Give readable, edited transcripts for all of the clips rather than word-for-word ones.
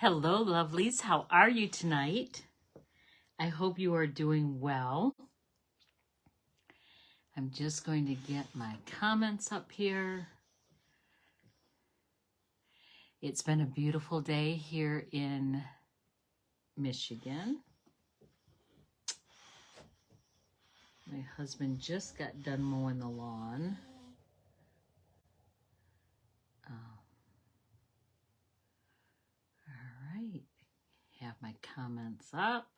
Hello, lovelies. How are you tonight? I hope you are doing well. I'm just going to get my comments up here. It's been a beautiful day here in Michigan. My husband just got done mowing the lawn. All right. Have my comments up.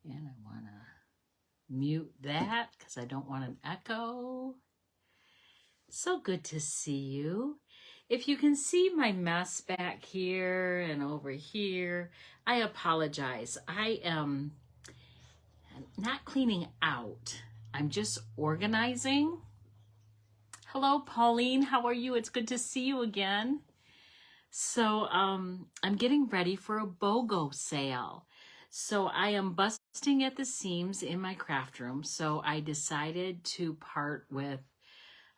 And I want to mute that because I don't want an echo. So good to see you. If you can see my mess back here and over here, I apologize. I am not cleaning out. I'm just organizing. Hello, Pauline. How are you? It's good to see you again. So I'm getting ready for a BOGO sale. So I am busting at the seams in my craft room. So I decided to part with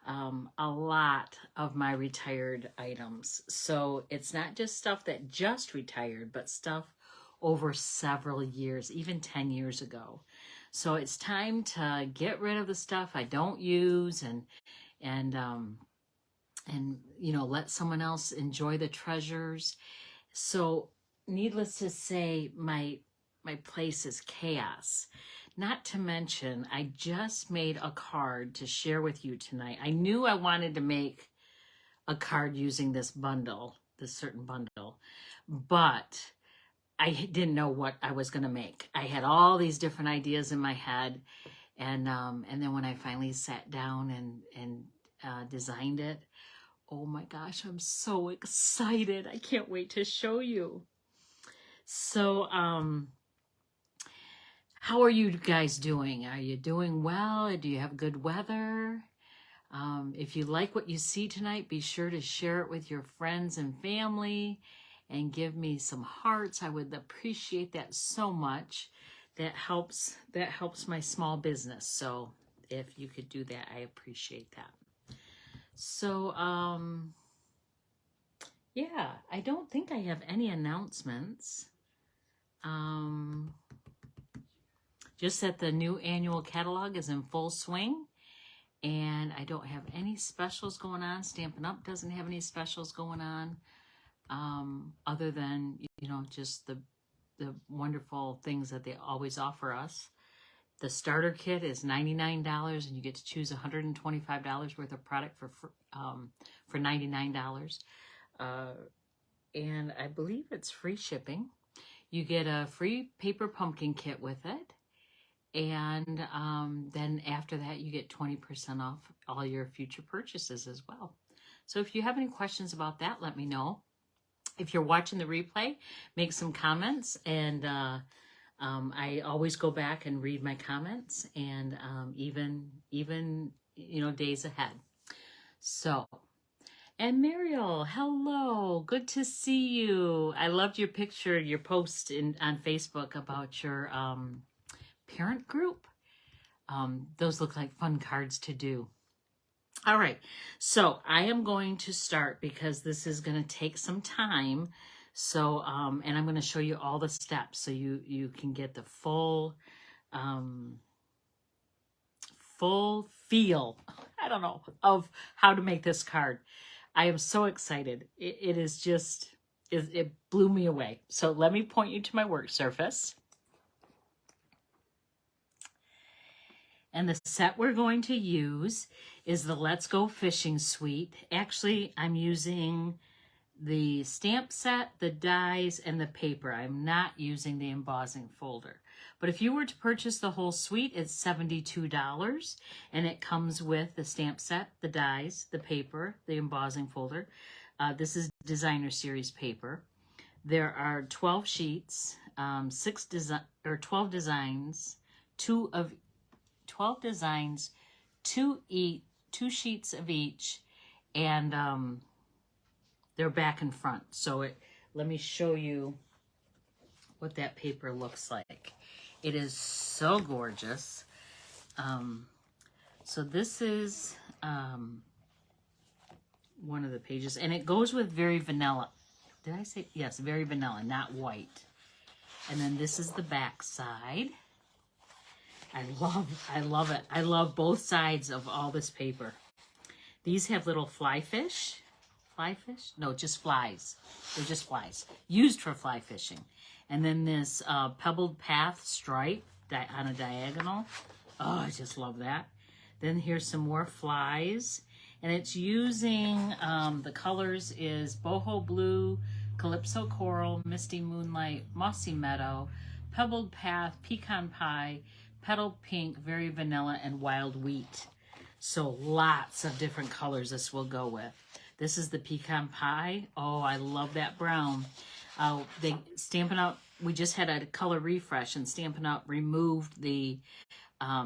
a lot of my retired items. So it's not just stuff that just retired, but stuff over several years, even 10 years ago. So it's time to get rid of the stuff I don't use and you know, let someone else enjoy the treasures. So needless to say, my place is chaos. Not to mention, I just made a card to share with you tonight. I knew I wanted to make a card using this bundle, this certain bundle, but I didn't know what I was going to make. I had all these different ideas in my head, and then when I finally sat down and designed it, oh my gosh, I'm so excited. I can't wait to show you. So, how are you guys doing? Are you doing well? Do you have good weather? If you like what you see tonight, be sure to share it with your friends and family and give me some hearts. I would appreciate that so much. That helps my small business. So if you could do that, I appreciate that. So, yeah, I don't think I have any announcements. Just that the new annual catalog is in full swing, and I don't have any specials going on. Stampin'Up doesn't have any specials going on, other than, you know, just the wonderful things that they always offer us. The starter kit is $99, and you get to choose $125 worth of product for $99. And I believe it's free shipping. You get a free paper pumpkin kit with it. And then after that, you get 20% off all your future purchases as well. So if you have any questions about that, let me know. If you're watching the replay, make some comments. And I always go back and read my comments, and even you know, days ahead. So, and Mariel, hello, good to see you. I loved your picture, your post on Facebook about your parent group. Those look like fun cards to do. All right, so I am going to start because this is going to take some time. So, and I'm going to show you all the steps so you can get the full feel, I don't know, of how to make this card. I am so excited. It is just, it blew me away. So let me point you to my work surface. And the set we're going to use is the Let's Go Fishing Suite. Actually, I'm using the stamp set, the dies, and the paper. I'm not using the embossing folder. But if you were to purchase the whole suite, it's $72. And it comes with the stamp set, the dies, the paper, the embossing folder. This is designer series paper. There are 12 sheets, 12 designs, 12 designs, two sheets of each, and they're back and front. So let me show you what that paper looks like. It is so gorgeous. So this is one of the pages, and it goes with very vanilla. Did I say? Yes, very vanilla, not white. And then this is the back side. I love it. I love both sides of all this paper. These have little fly fish. Fly fish? No, just flies. They're just flies. Used for fly fishing. And then this pebbled path stripe on a diagonal. Oh, I just love that. Then here's some more flies. And it's using, the colors is boho blue, calypso coral, misty moonlight, mossy meadow, pebbled path, pecan pie, petal pink, very vanilla, and wild wheat. So lots of different colors this will go with. This is the pecan pie. Oh, I love that brown. Stampin' Up, we just had a color refresh, and Stampin' Up removed the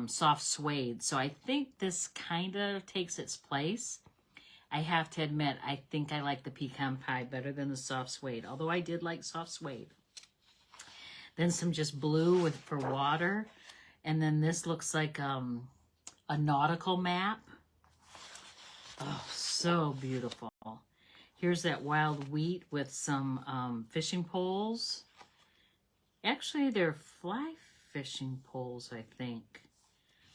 soft suede. So I think this kind of takes its place. I have to admit, I think I like the pecan pie better than the soft suede, although I did like soft suede. Then some just blue for water. And then this looks like a nautical map. Oh, so beautiful. Here's that wild wheat with some fishing poles. Actually, they're fly fishing poles, I think.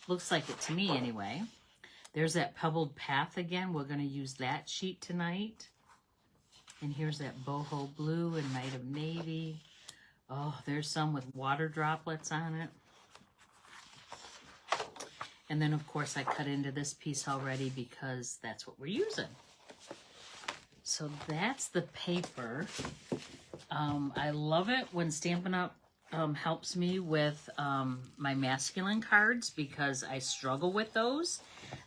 Looks like it to me anyway. There's that pebbled path again. We're going to use that sheet tonight. And here's that boho blue and night of navy. Oh, there's some with water droplets on it. And then, of course, I cut into this piece already because that's what we're using. So that's the paper. I love it when Stampin' Up! Helps me with my masculine cards because I struggle with those.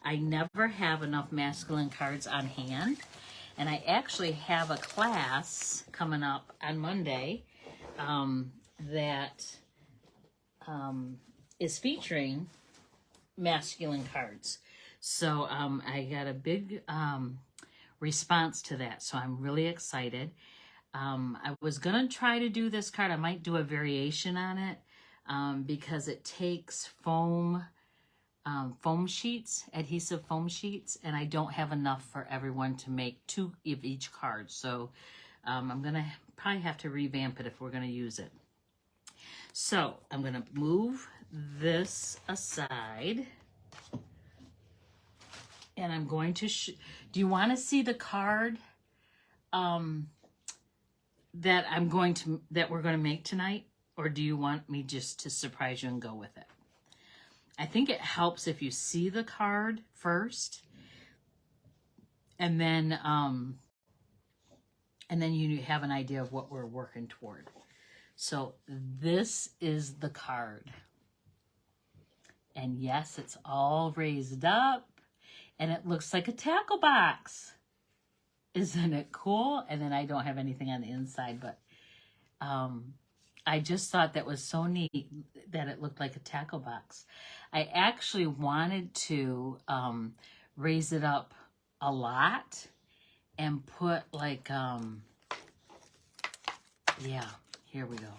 I never have enough masculine cards on hand. And I actually have a class coming up on Monday that is featuring masculine cards. So I got a big response to that. So I'm really excited. I was going to try to do this card. I might do a variation on it because it takes foam sheets, adhesive foam sheets, and I don't have enough for everyone to make 2 of each card. So I'm going to probably have to revamp it if we're going to use it. So I'm going to move this aside. And I'm going to, do you want to see the card that we're going to make tonight? Or do you want me just to surprise you and go with it? I think it helps if you see the card first. And then you have an idea of what we're working toward. So this is the card. And yes, it's all raised up. And it looks like a tackle box. Isn't it cool? And then I don't have anything on the inside, but I just thought that was so neat that it looked like a tackle box. I actually wanted to raise it up a lot and put like, yeah, here we go.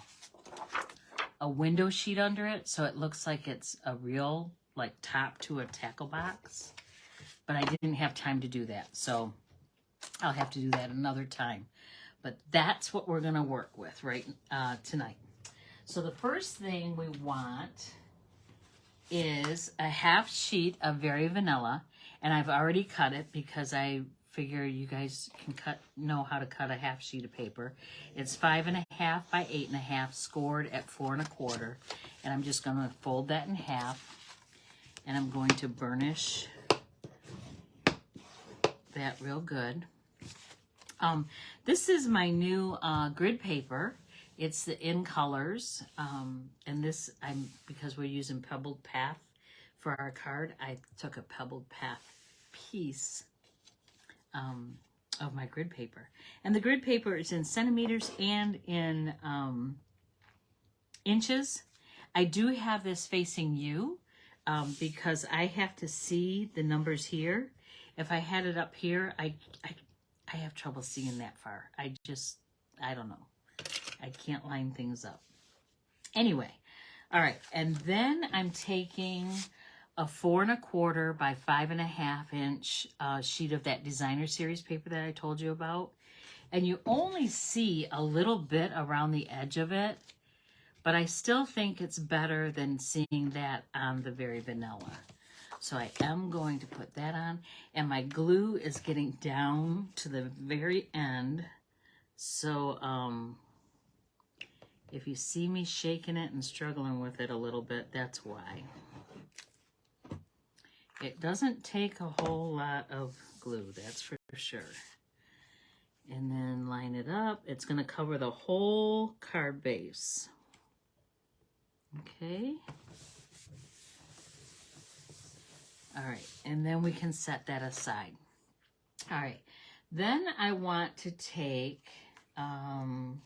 A window sheet under it so it looks like it's a real like top to a tackle box. But I didn't have time to do that, so I'll have to do that another time. But that's what we're going to work with tonight. So the first thing we want is a half sheet of Very Vanilla, and I've already cut it because I figure you guys can know how to cut a half sheet of paper. It's 5.5 by 8.5, scored at 4 1/4, and I'm just going to fold that in half, and I'm going to burnish that real good. This is my new grid paper. It's the In Colors, and this because we're using Pebbled Path for our card. I took a Pebbled Path piece of my grid paper, and the grid paper is in centimeters and in inches. I do have this facing you because I have to see the numbers here. If I had it up here, I have trouble seeing that far. I don't know. I can't line things up. Anyway, all right. And then I'm taking a 4 1/4 by 5 1/2 inch sheet of that designer series paper that I told you about. And you only see a little bit around the edge of it, but I still think it's better than seeing that on the very vanilla. So I am going to put that on, and my glue is getting down to the very end. So if you see me shaking it and struggling with it a little bit, that's why. It doesn't take a whole lot of glue, that's for sure. And then line it up. It's going to cover the whole card base. Okay. All right, and then we can set that aside. All right, then I want to take, I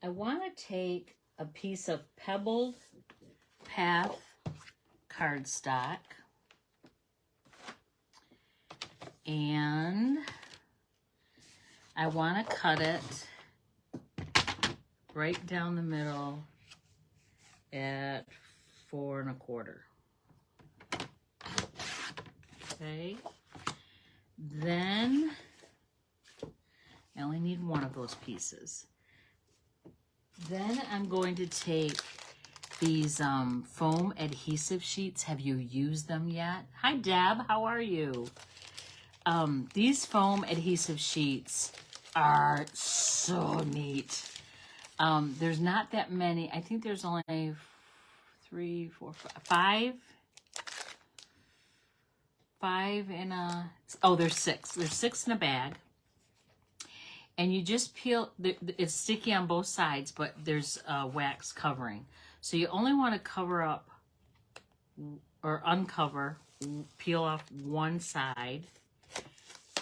want to take a piece of Pebbled Path cardstock, and I want to cut it right down the middle at 4 1/4. Okay, then I only need one of those pieces. Then I'm going to take these foam adhesive sheets. Have you used them yet? Hi Deb, how are you? These foam adhesive sheets are so neat. There's not that many. I think there's only 3, 4, 5. 5 in a, oh, there's 6. There's 6 in a bag. And you just peel, it's sticky on both sides, but there's wax covering. So you only want to cover up or uncover, peel off one side.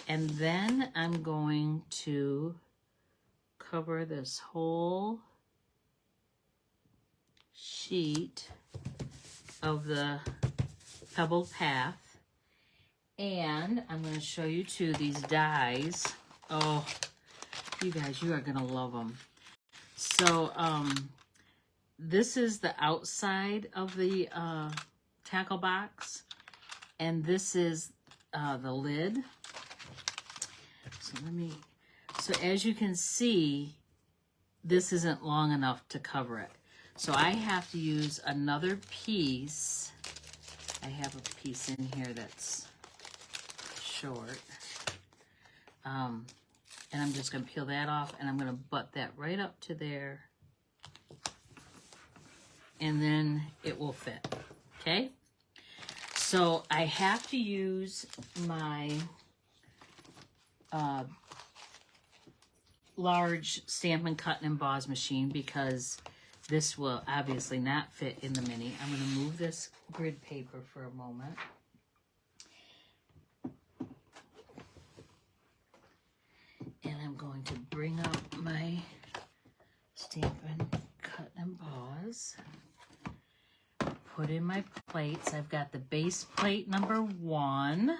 And then I'm going to cover this whole sheet of the Pebbled Path. And I'm going to show you too these dies. Oh, you guys, you are going to love them. So this is the outside of the tackle box, and this is the lid. So as you can see, this isn't long enough to cover it. So I have to use another piece. I have a piece in here that's short. And I'm just going to peel that off, and I'm going to butt that right up to there. And then it will fit. Okay? So I have to use my large Stampin' Cut and Emboss machine because this will obviously not fit in the mini. I'm going to move this grid paper for a moment. And I'm going to bring up my Stampin' Cut and Emboss. Put in my plates. I've got the base plate number 1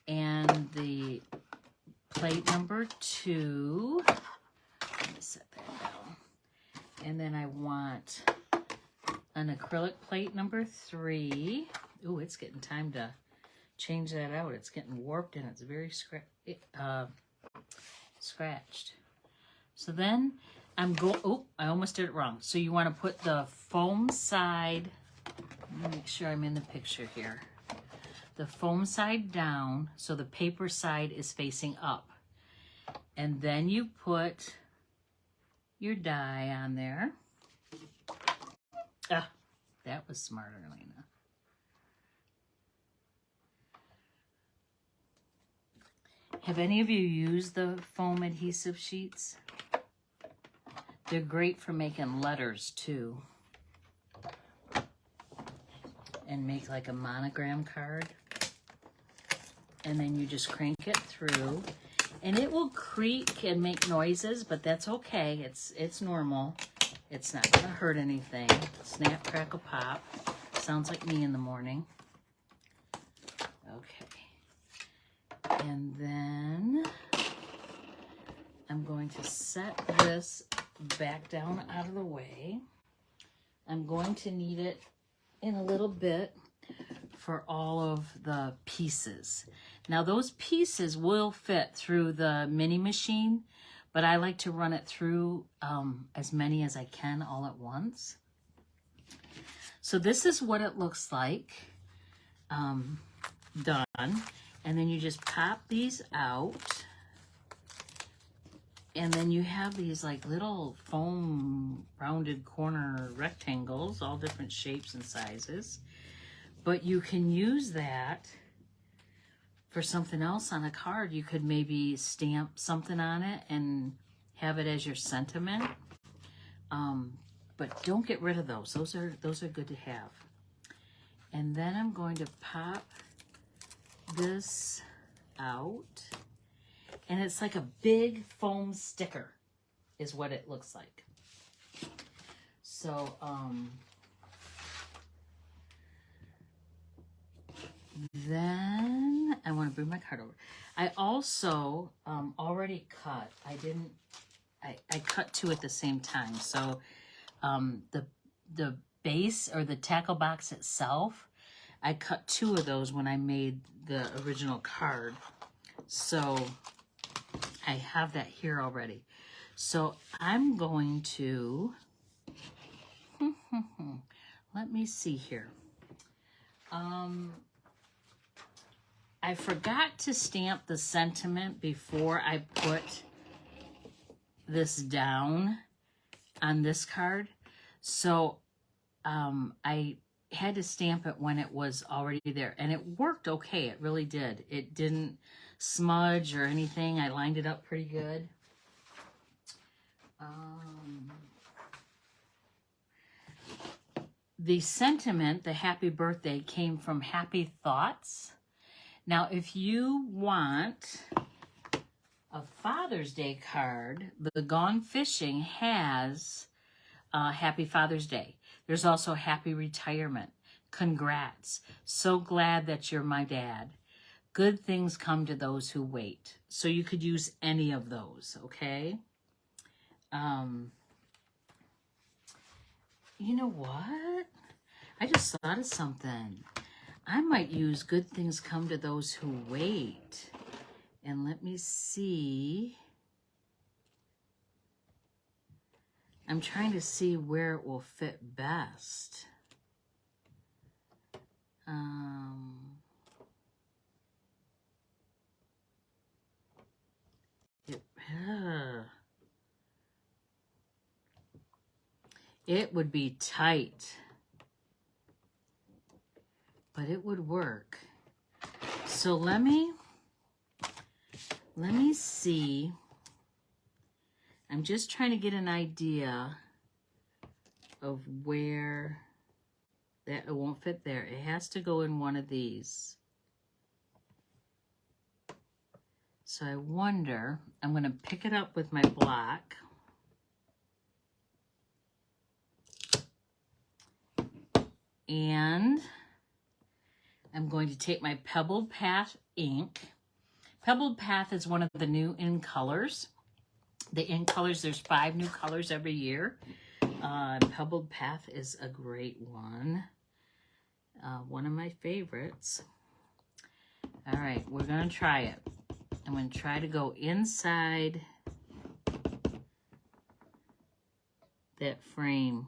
and the plate number 2. Let me set that down. And then I want an acrylic plate number 3. Ooh, it's getting time to change that out. It's getting warped and it's very scratched. So then oh, I almost did it wrong. So you want to put the foam side, let me make sure I'm in the picture here. The foam side down, so the paper side is facing up. And then you put your die on there. Ah, that was smart, Arlena. Have any of you used the foam adhesive sheets? They're great for making letters too. And make like a monogram card. And then you just crank it through. And it will creak and make noises, but that's okay. It's normal. It's not gonna hurt anything. Snap, crackle, pop. Sounds like me in the morning. Okay. And then I'm going to set this back down out of the way. I'm going to need it in a little bit for all of the pieces. Now those pieces will fit through the mini machine, but I like to run it through as many as I can all at once. So this is what it looks like done. And then you just pop these out. And then you have these like little foam rounded corner rectangles, all different shapes and sizes. But you can use that for something else on a card. You could maybe stamp something on it and have it as your sentiment. But don't get rid of those. Those are good to have. And then I'm going to pop this out. And it's like a big foam sticker is what it looks like. So, then I want to bring my card over. I also already cut. I cut two at the same time. So the base or the tackle box itself, I cut two of those when I made the original card. So I have that here already. So I'm going to, let me see here. I forgot to stamp the sentiment before I put this down on this card. So I had to stamp it when it was already there. And it worked okay. It really did. It didn't smudge or anything. I lined it up pretty good. The sentiment, the happy birthday, came from Happy Thoughts. Now, if you want a Father's Day card, the Gone Fishing has Happy Father's Day. There's also Happy Retirement. Congrats. So glad that you're my dad. Good things come to those who wait. So you could use any of those, okay? You know what? I just thought of something. I might use good things come to those who wait. And let me see. I'm trying to see where it will fit best. It would be tight, but it would work. So let me see. I'm just trying to get an idea of where that it won't fit there. It has to go in one of these. So I wonder, I'm going to pick it up with my block. And I'm going to take my Pebbled Path ink. Pebbled Path is one of the new in colors. The in colors, there's 5 new colors every year. Pebbled Path is a great one. One of my favorites. All right, we're going to try it. I'm going to try to go inside that frame.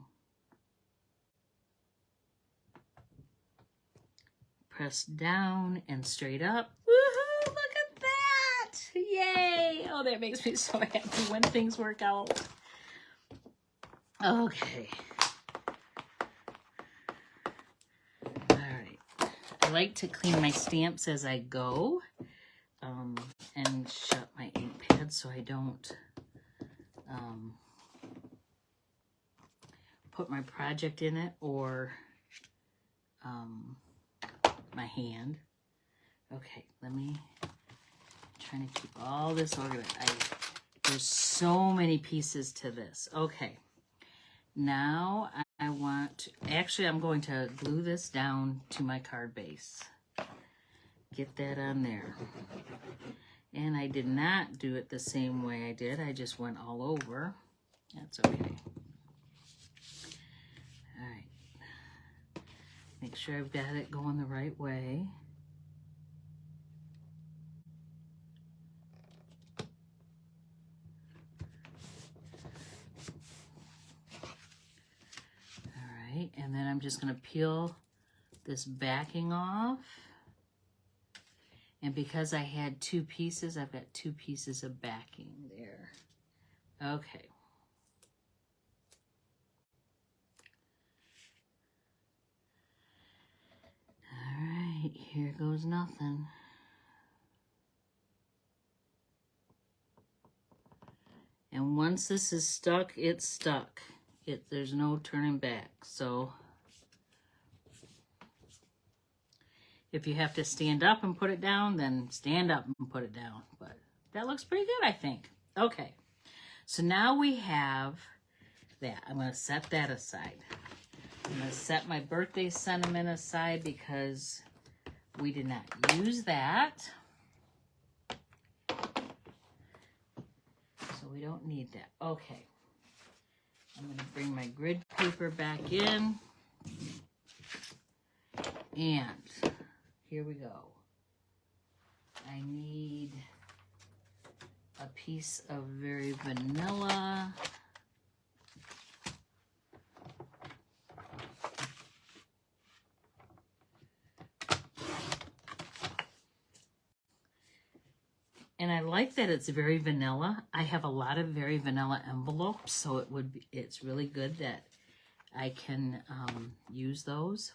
Press down and straight up. Woohoo! Look at that! Yay! Oh, that makes me so happy when things work out. Okay. All right. I like to clean my stamps as I go and shut my ink pad so I don't put my project in it or my hand. Okay, let me try to keep all this organized. There's so many pieces to this. Okay, now I want, actually I'm going to glue this down to my card base. Get that on there. And I did not do it the same way I did. I just went all over. That's okay. All right. Make sure I've got it going the right way. All right, and then I'm just going to peel this backing off. And because I had 2 pieces, I've got 2 pieces of backing there. Okay. All right, here goes nothing. And once this is stuck, it's stuck. There's no turning back. So if you have to stand up and put it down, then stand up and put it down. But that looks pretty good, I think. Okay, so now we have that. I'm going to set that aside. I'm going to set my birthday sentiment aside because we did not use that. So we don't need that. Okay. I'm going to bring my grid paper back in. And here we go. I need a piece of very vanilla. And I like that it's very vanilla. I have a lot of very vanilla envelopes, so it's really good that I can use those.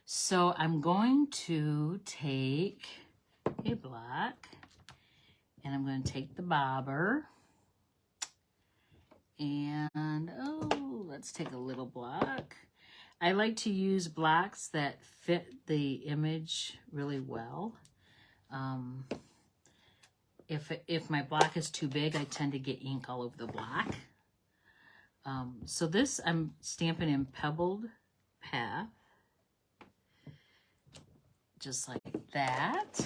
So I'm going to take a block, and I'm going to take the bobber, and let's take a little block. I like to use blocks that fit the image really well. If my block is too big, I tend to get ink all over the block. So this I'm stamping in Pebbled Path, just like that.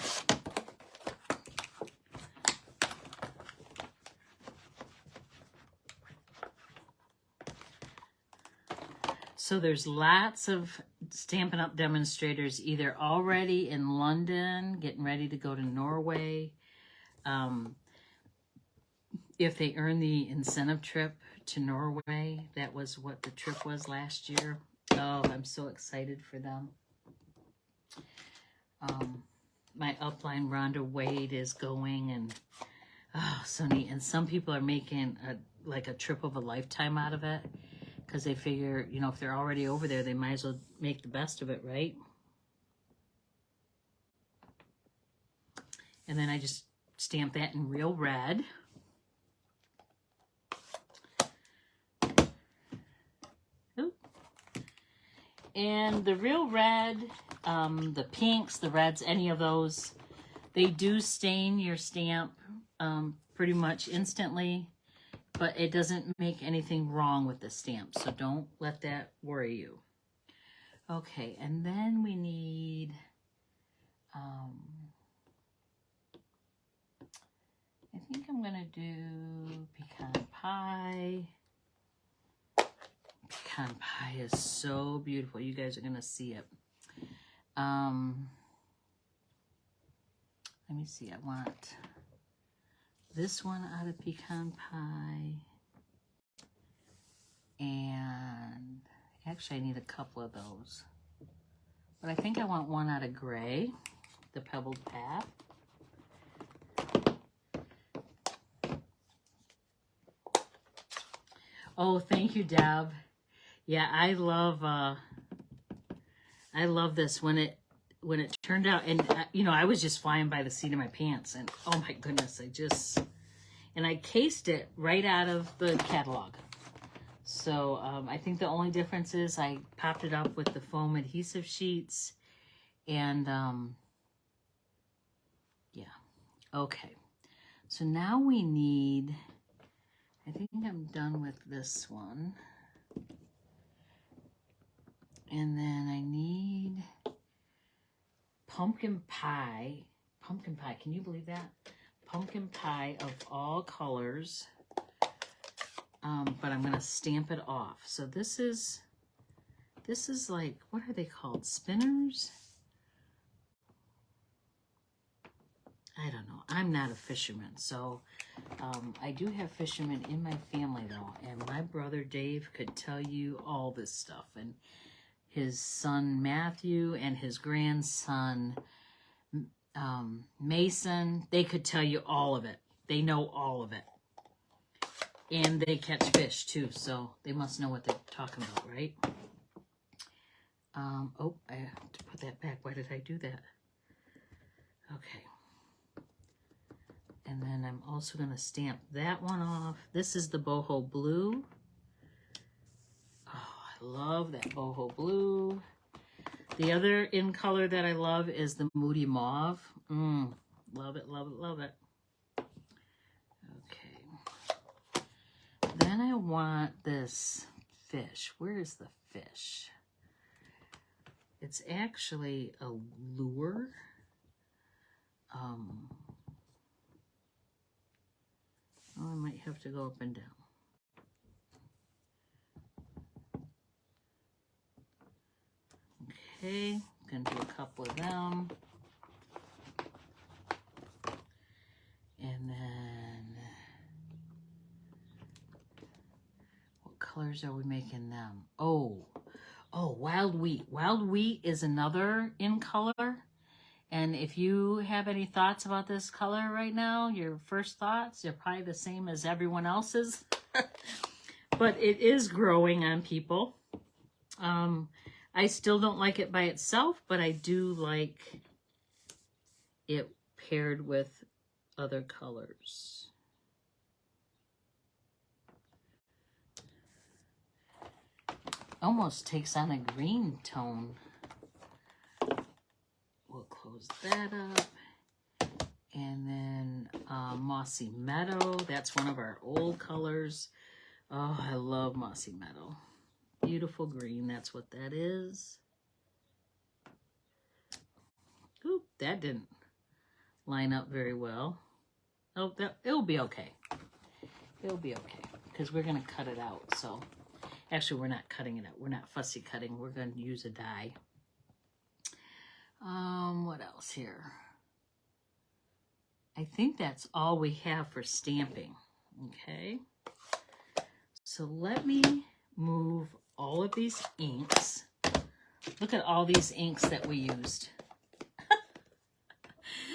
So there's lots of Stampin' Up! Demonstrators either already in London, getting ready to go to Norway. If they earn the incentive trip to Norway, that was what the trip was last year. Oh, I'm so excited for them. My upline, Rhonda Wade, is going, and so neat. And some people are making like a trip of a lifetime out of it because they figure, you know, if they're already over there, they might as well make the best of it, right? And then I just stamp that in real red. And the real red, the pinks, the reds, any of those, they do stain your stamp pretty much instantly, but it doesn't make anything wrong with the stamp, so don't let that worry you. Okay, and then we need, I think I'm going to do pecan pie. Pecan pie is so beautiful. You guys are going to see it. Let me see. I want this one out of pecan pie. And actually I need a couple of those. But I think I want one out of gray, the Pebbled Path. Oh, thank you, Deb. Yeah, I love this when it turned out, and you know, I was just flying by the seat of my pants, and oh my goodness, I cased it right out of the catalog. So I think the only difference is I popped it up with the foam adhesive sheets, and yeah, okay. So now we need, I think I'm done with this one. And then I need pumpkin pie. Pumpkin pie, can you believe that? Pumpkin pie of all colors. but I'm going to stamp it off. So this is like, what are they called? Spinners? I don't know. I'm not a fisherman, so I do have fishermen in my family though, and my brother Dave could tell you all this stuff, and his son Matthew and his grandson Mason, they could tell you all of it. They know all of it. And they catch fish too, so they must know what they're talking about, right? Oh, I have to put that back. Why did I do that? Okay. And then I'm also going to stamp that one off. This is the boho blue. Oh, I love that boho blue. The other in color that I love is the moody mauve. Love it, love it, love it. Okay. Then I want this fish. Where is the fish? It's actually a lure. Oh, I might have to go up and down. Okay, I'm gonna do a couple of them. And then, what colors are we making them? Oh, wild wheat. Wild wheat is another in color. And if you have any thoughts about this color right now, your first thoughts, they're probably the same as everyone else's. But it is growing on people. I still don't like it by itself, but I do like it paired with other colors. Almost takes on a green tone. We'll close that up. And then Mossy Meadow. That's one of our old colors. Oh, I love Mossy Meadow. Beautiful green. That's what that is. Oop, that didn't line up very well. Oh, it'll be okay. It'll be okay because we're going to cut it out. So actually, we're not cutting it out. We're not fussy cutting. We're going to use a die. What else here? I think that's all we have for stamping. Okay. So let me move all of these inks. Look at all these inks that we used.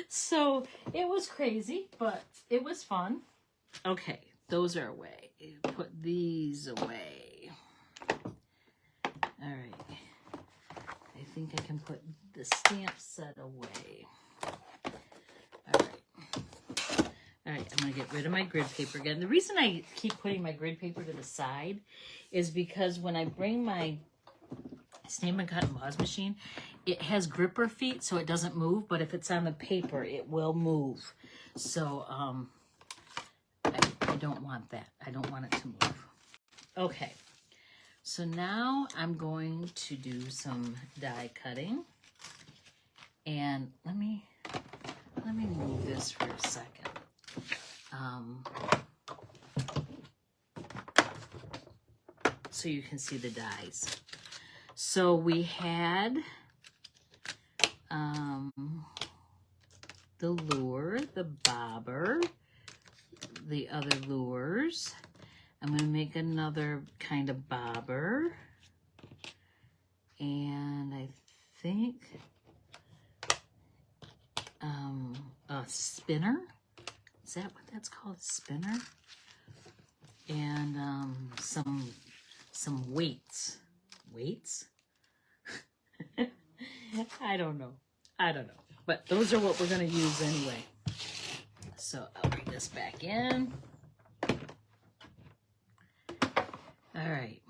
So it was crazy, but it was fun. Okay, those are away. Put these away. All right. I think I can put the stamp set away. All right, I'm going to get rid of my grid paper again. The reason I keep putting my grid paper to the side is because when I bring my Stampin' Cut and Emboss machine, it has gripper feet, so it doesn't move, but if it's on the paper, it will move. So I don't want that. I don't want it to move. Okay, so now I'm going to do some die cutting. And let me move this for a second. So you can see the dies. So we had the lure, the bobber, the other lures. I'm going to make another kind of bobber. And I think a spinner. Is that what that's called? A spinner? And some weights. Weights? I don't know. But those are what we're going to use anyway. So I'll bring this back in. All right.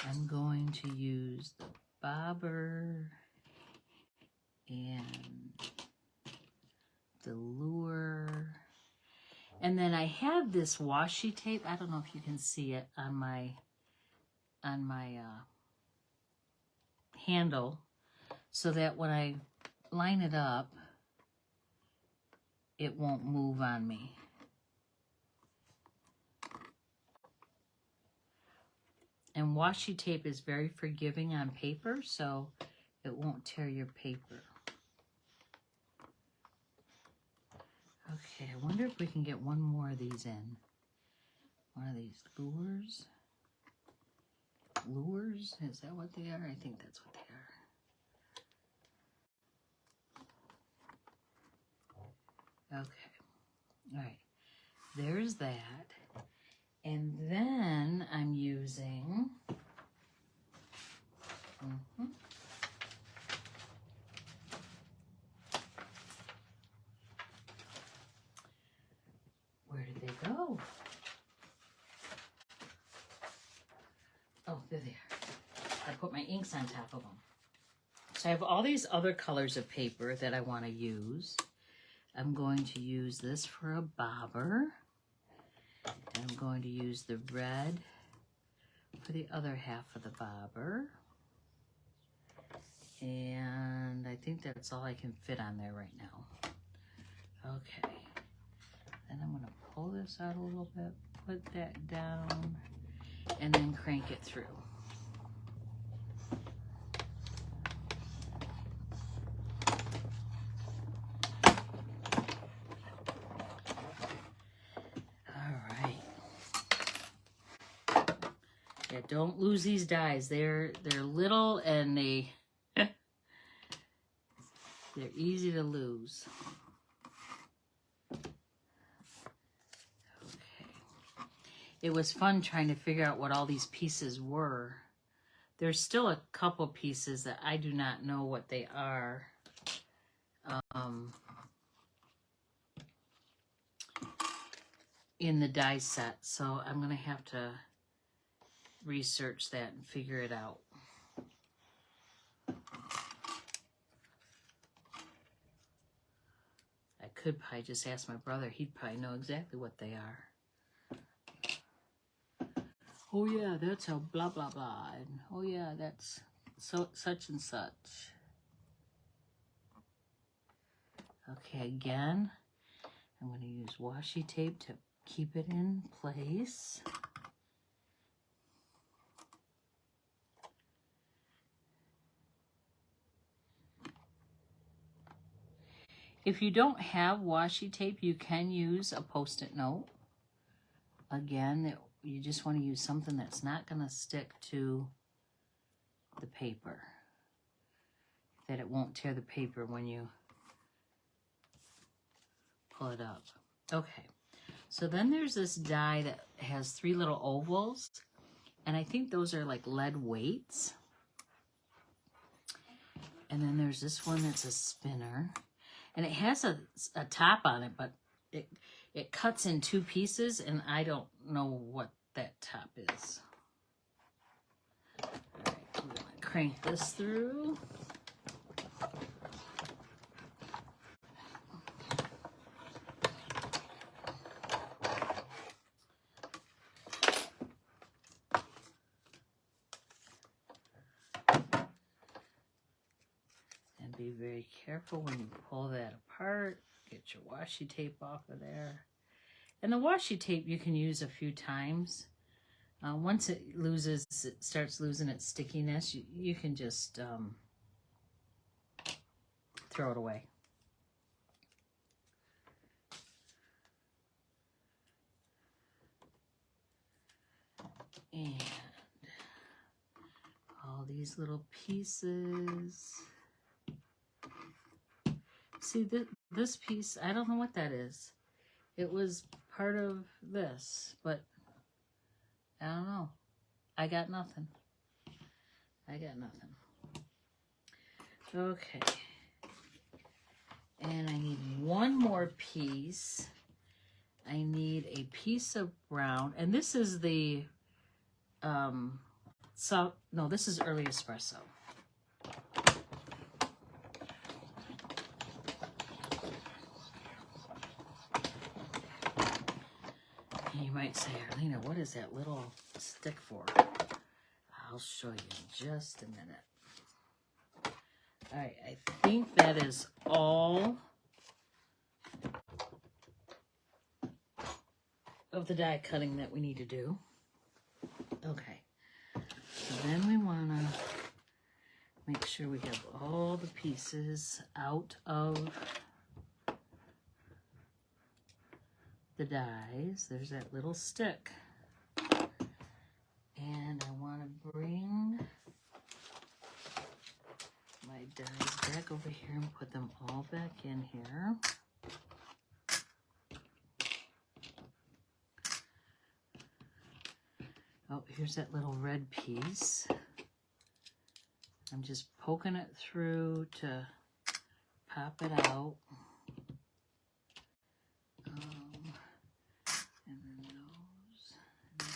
I'm going to use the bobber and the lure. And then I have this washi tape. I don't know if you can see it on my handle, so that when I line it up, it won't move on me. And washi tape is very forgiving on paper, so it won't tear your paper. Okay, I wonder if we can get one more of these in. One of these lures. Lures? Is that what they are? I think that's what they are. Okay. All right. There's that. And then I'm using... Where did they go? Oh, there they are. I put my inks on top of them. So I have all these other colors of paper that I want to use. I'm going to use this for a bobber. And I'm going to use the red for the other half of the bobber. And I think that's all I can fit on there right now. Okay. Then I'm going to pull this out a little bit, put that down, and then crank it through. Yeah, don't lose these dies. They're little and they're easy to lose. Okay. It was fun trying to figure out what all these pieces were. There's still a couple pieces that I do not know what they are. In the die set, so I'm gonna have to research that and figure it out. I could probably just ask my brother. He'd probably know exactly what they are. Oh yeah, that's a blah blah blah. And oh yeah, that's so such and such. Okay, again, I'm going to use washi tape to keep it in place. If you don't have washi tape, you can use a Post-it note. Again, you just want to use something that's not going to stick to the paper, that it won't tear the paper when you pull it up. Okay, so then there's this die that has 3 little ovals, and I think those are like lead weights. And then there's this one that's a spinner. And it has a top on it, but it cuts in 2 pieces, and I don't know what that top is. All right, I'm going to crank this through. Be very careful when you pull that apart. Get your washi tape off of there. And the washi tape you can use a few times. Once it starts losing its stickiness, you can just throw it away. And all these little pieces. See, this piece, I don't know what that is. It was part of this, but I don't know. I got nothing. I got nothing. Okay. And I need one more piece. I need a piece of brown. And this is the, this is early espresso. You might say, Arlena, what is that little stick for? I'll show you in just a minute. All right, I think that is all of the die cutting that we need to do. Okay, then we want to make sure we have all the pieces out of the dies. There's that little stick. And I want to bring my dies back over here and put them all back in here. Oh, here's that little red piece. I'm just poking it through to pop it out. And then those.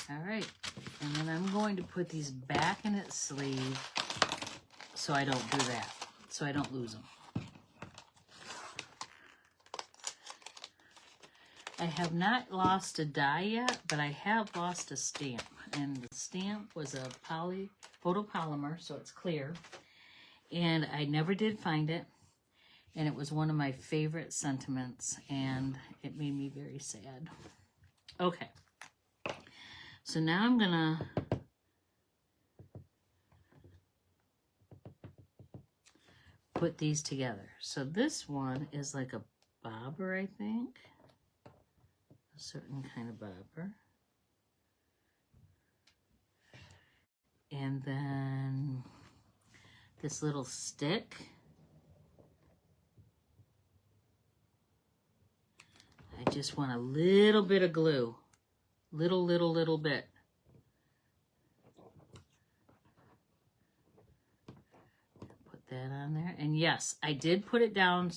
All right, and then I'm going to put these back in its sleeve so I don't do that, so I don't lose them. I have not lost a die yet, but I have lost a stamp, and the stamp was a photopolymer, so it's clear, and I never did find it, and it was one of my favorite sentiments, and it made me very sad. Okay, so now I'm gonna put these together. So this one is like a bobber, I think. A certain kind of bobber. And then this little stick. I just want a little bit of glue. Little bit. Put that on there. And yes, I did put it down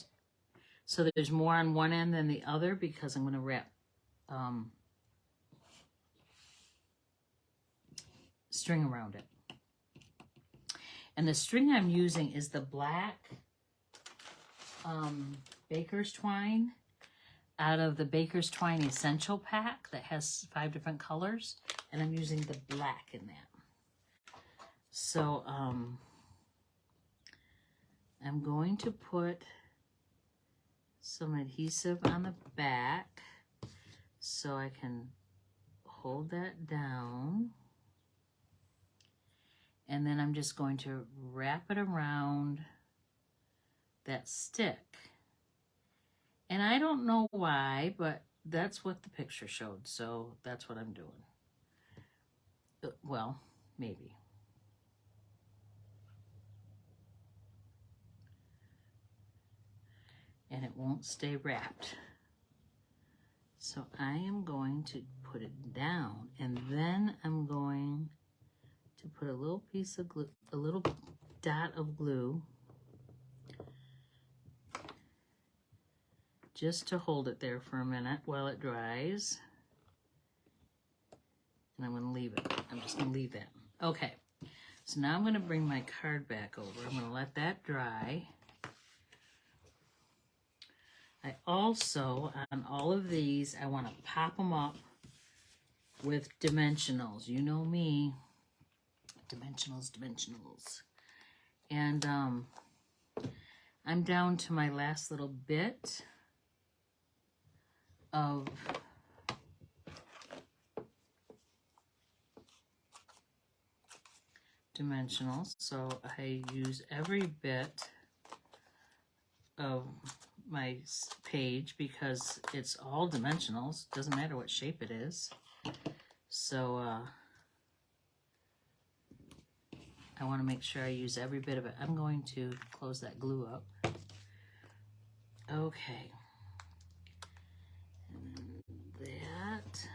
so that there's more on one end than the other because I'm going to wrap string around it. And the string I'm using is the black baker's twine out of the Baker's Twine Essential Pack that has 5 different colors, and I'm using the black in that. So I'm going to put some adhesive on the back so I can hold that down. And then I'm just going to wrap it around that stick. And I don't know why, but that's what the picture showed, so that's what I'm doing. Well, maybe. And it won't stay wrapped. So I am going to put it down, and then I'm going to put a little piece of glue, a little dot of glue, just to hold it there for a minute while it dries. And I'm going to leave it. I'm just going to leave that. Okay, so now I'm going to bring my card back over. I'm going to let that dry. I also, on all of these, I want to pop them up with dimensionals. You know me. Dimensionals. And I'm down to my last little bit of dimensionals, so I use every bit of my page because it's all dimensionals. Doesn't matter what shape it is. So I want to make sure I use every bit of it. I'm going to close that glue up. Okay. And that.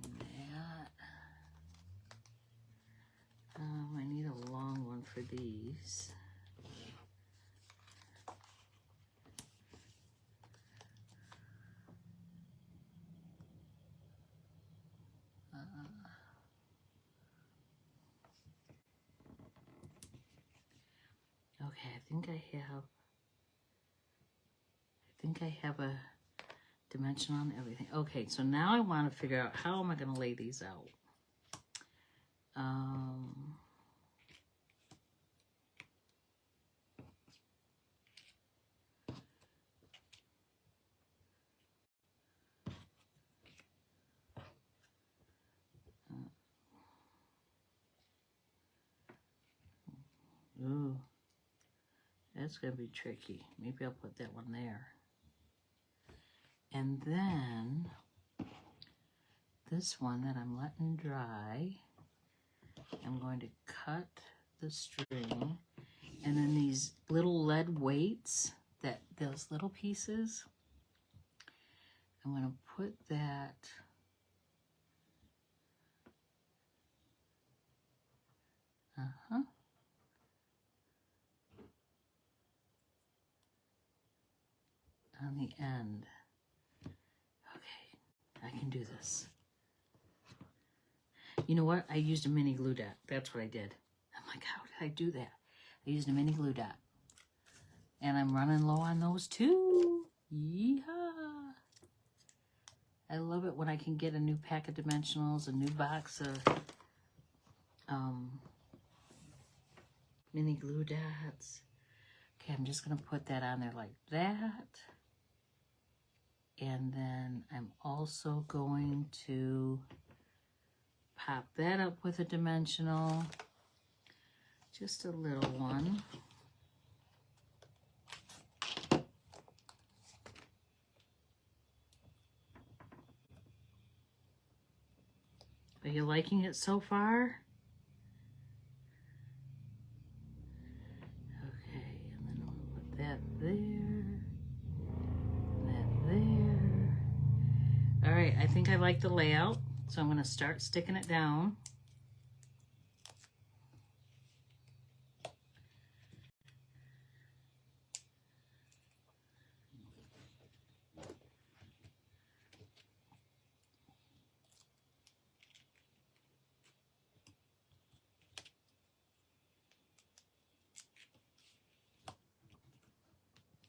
And that. I need a long one for these. Okay, I think I have a dimension on everything. Okay, so now I want to figure out how am I going to lay these out. Ooh, that's going to be tricky. Maybe I'll put that one there. And then this one that I'm letting dry, I'm going to cut the string, and then these little lead weights, those little pieces, I'm going to put that on the end. Okay, I can do this. You know what? I used a mini glue dot. That's what I did. I'm like, how did I do that? I used a mini glue dot. And I'm running low on those too. Yeehaw! I love it when I can get a new pack of dimensionals, a new box of mini glue dots. Okay, I'm just going to put that on there like that. And then I'm also going to pop that up with a dimensional. Just a little one. Are you liking it so far? Okay, and then I'll put that there, that there. All right, I think I like the layout, so I'm going to start sticking it down.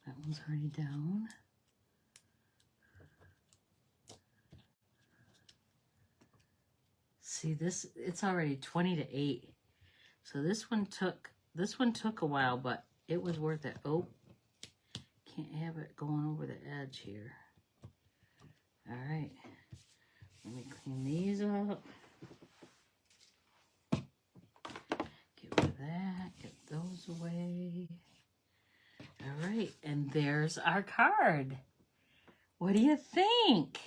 That one's already down. See this, it's already 20 to 8. So this one took a while, but it was worth it. Oh, can't have it going over the edge here. All right, let me clean these up. Get rid of that, get those away. All right, and there's our card. What do you think?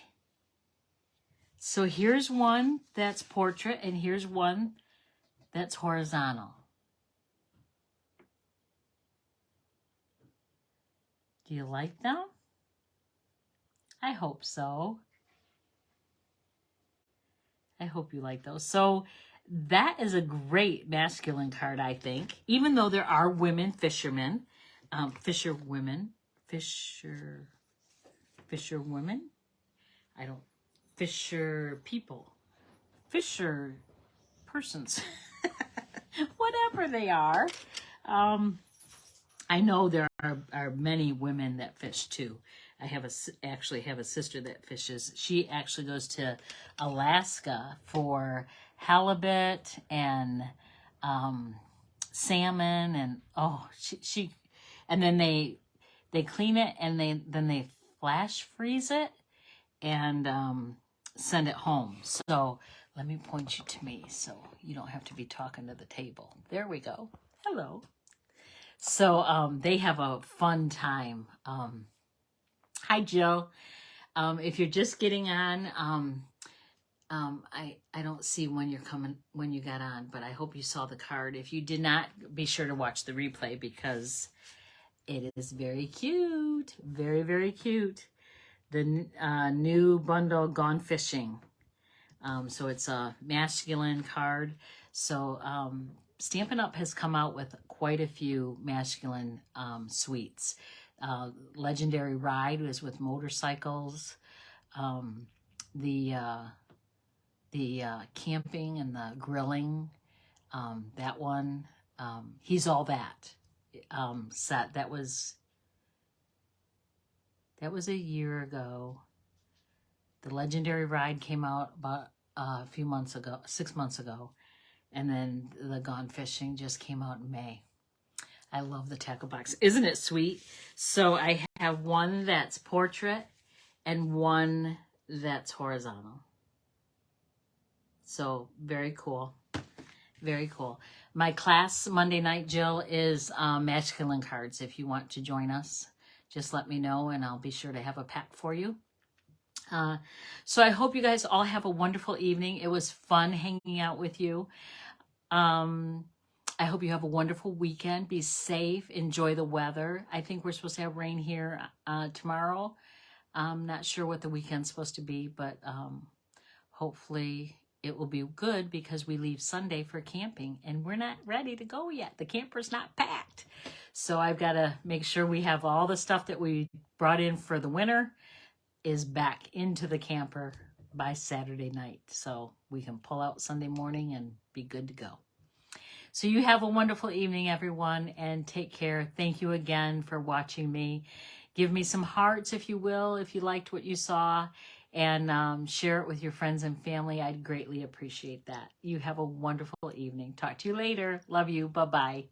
So here's one that's portrait, and here's one that's horizontal. Do you like them? I hope so. I hope you like those. So that is a great masculine card, I think. Even though there are women fishermen, fisher women, fisher people, fisher persons, whatever they are. I know there are many women that fish too. I actually have a sister that fishes. She actually goes to Alaska for halibut and salmon, and she and then they clean it, and then they flash freeze it and send it home. So let me point you to me so you don't have to be talking to the table. There we go. Hello. So they have a fun time. Hi, Jill. If you're just getting on, I don't see when you got on, but I hope you saw the card. If you did not, be sure to watch the replay because it is very cute. Very, very cute. The new bundle, Gone Fishing. So it's a masculine card. So Stampin' Up! Has come out with quite a few masculine suites. Legendary Ride was with motorcycles. The camping and the grilling, that one. He's All That set. That was a year ago. The Legendary Ride came out about a few months ago, 6 months ago. And then the Gone Fishing just came out in May. I love the tackle box. Isn't it sweet? So I have one that's portrait and one that's horizontal. So very cool. Very cool. My class Monday night, Jill, is masculine cards. If you want to join us, just let me know and I'll be sure to have a pack for you. So I hope you guys all have a wonderful evening. It was fun hanging out with you. I hope you have a wonderful weekend. Be safe. Enjoy the weather. I think we're supposed to have rain here tomorrow. I'm not sure what the weekend's supposed to be, but hopefully it will be good because we leave Sunday for camping and we're not ready to go yet. The camper's not packed. So I've got to make sure we have all the stuff that we brought in for the winter is back into the camper by Saturday night. So we can pull out Sunday morning and be good to go. So you have a wonderful evening, everyone, and take care. Thank you again for watching me. Give me some hearts, if you will, if you liked what you saw, and share it with your friends and family. I'd greatly appreciate that. You have a wonderful evening. Talk to you later. Love you. Bye-bye.